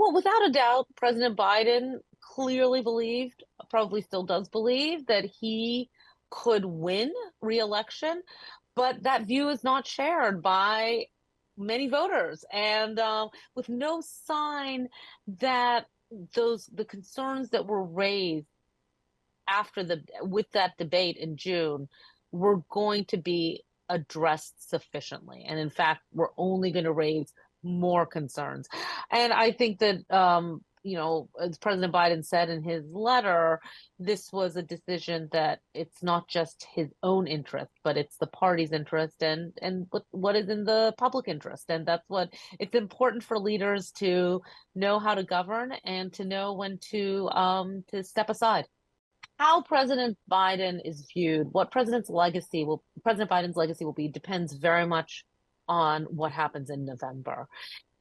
Well, without a doubt, President Biden clearly believed, probably still does believe, that he could win re-election, but that view is not shared by many voters, and with no sign that the concerns that were raised after the with that debate in June were going to be addressed sufficiently. And in fact, we're only going to raise more concerns. And I think that as President Biden said in his letter, this was a decision that it's not just his own interest, but it's the party's interest and what is in the public interest. And that's what it's important for leaders to know how to govern and to know when to step aside. How President Biden is viewed, what President Biden's legacy will be, depends very much on what happens in November.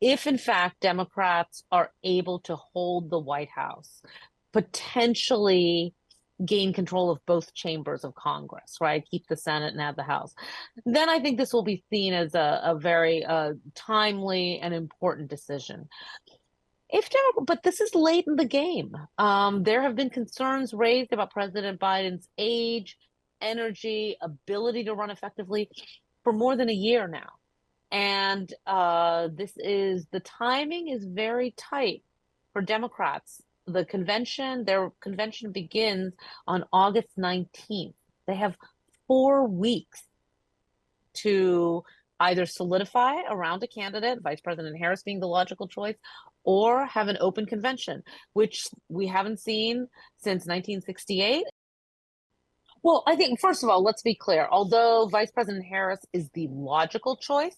If in fact Democrats are able to hold the White House, potentially gain control of both chambers of Congress, right? Keep the Senate and add the House. Then I think this will be seen as a very timely and important decision. But this is late in the game. There have been concerns raised about President Biden's age, energy, ability to run effectively for more than a year now. And the timing is very tight for Democrats. Their convention begins on August 19th. They have 4 weeks to either solidify around a candidate, Vice President Harris being the logical choice, or have an open convention, which we haven't seen since 1968. Well, I think, first of all, let's be clear. Although Vice President Harris is the logical choice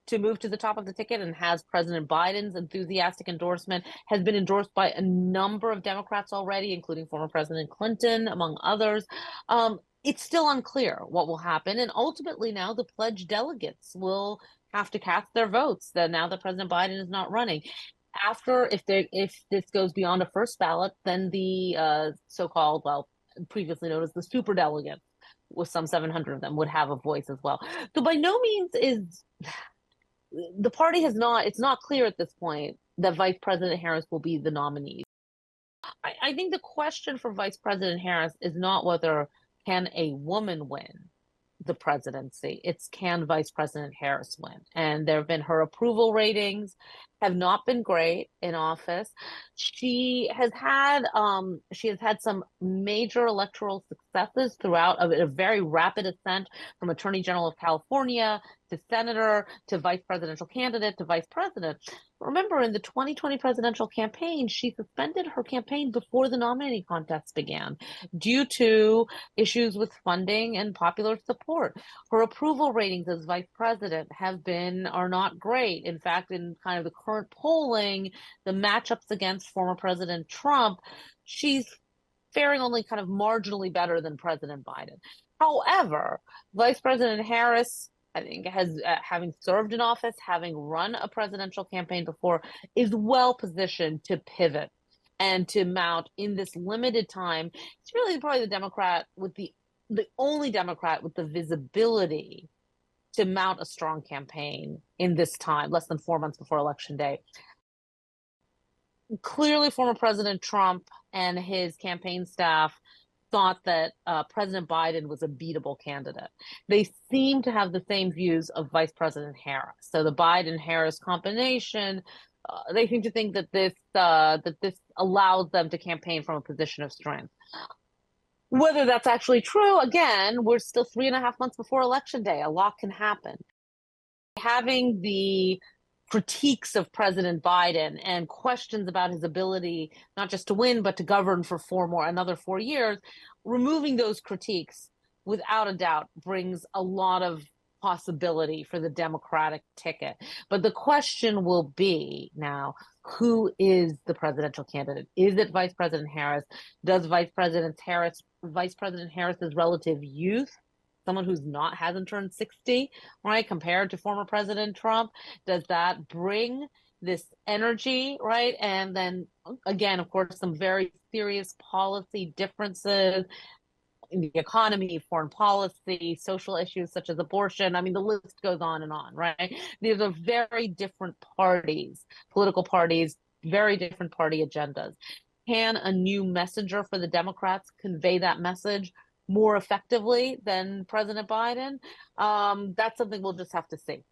to move to the top of the ticket and has President Biden's enthusiastic endorsement, has been endorsed by a number of Democrats already, including former President Clinton, among others. It's still unclear what will happen. And ultimately now the pledged delegates will have to cast their votes now that President Biden is not running. If this goes beyond a first ballot, then the so-called, previously known as the super delegates, with some 700 of them, would have a voice as well. So by no means is the party it's not clear at this point that Vice President Harris will be the nominee. I think the question for Vice President Harris is not whether can a woman win the presidency, it's can Vice President Harris win. And there have been her approval ratings have not been great in office. She has had some major electoral successes throughout, a very rapid ascent from Attorney General of California to senator to vice presidential candidate to vice president. Remember, in the 2020 presidential campaign, she suspended her campaign before the nominating contest began due to issues with funding and popular support. Her approval ratings as vice president are not great. In fact, in kind of the current polling, the matchups against former President Trump, she's faring only kind of marginally better than President Biden. However, Vice President Harris, I think, having served in office, having run a presidential campaign before, is well positioned to pivot and to mount in this limited time. It's really probably the only Democrat with the visibility to mount a strong campaign in this time, less than 4 months before Election Day. Clearly, former President Trump and his campaign staff thought that President Biden was a beatable candidate. They seem to have the same views of Vice President Harris. So the Biden-Harris combination, they seem to think that this allows them to campaign from a position of strength. Whether that's actually true, again, we're still 3.5 months before Election Day. A lot can happen. Having the critiques of President Biden and questions about his ability not just to win, but to govern for another 4 years, removing those critiques, without a doubt, brings a lot of possibility for the Democratic ticket. But the question will be now, who is the presidential candidate? Is it Vice President Harris? Does Vice President Harris's relative youth, someone hasn't turned 60, right, compared to former President Trump, does that bring this energy, right? And then again, of course, some very serious policy differences in the economy, foreign policy, social issues such as abortion. I mean, the list goes on and on, right? These are very different political parties, very different party agendas. Can a new messenger for the Democrats convey that message more effectively than President Biden? That's something we'll just have to see.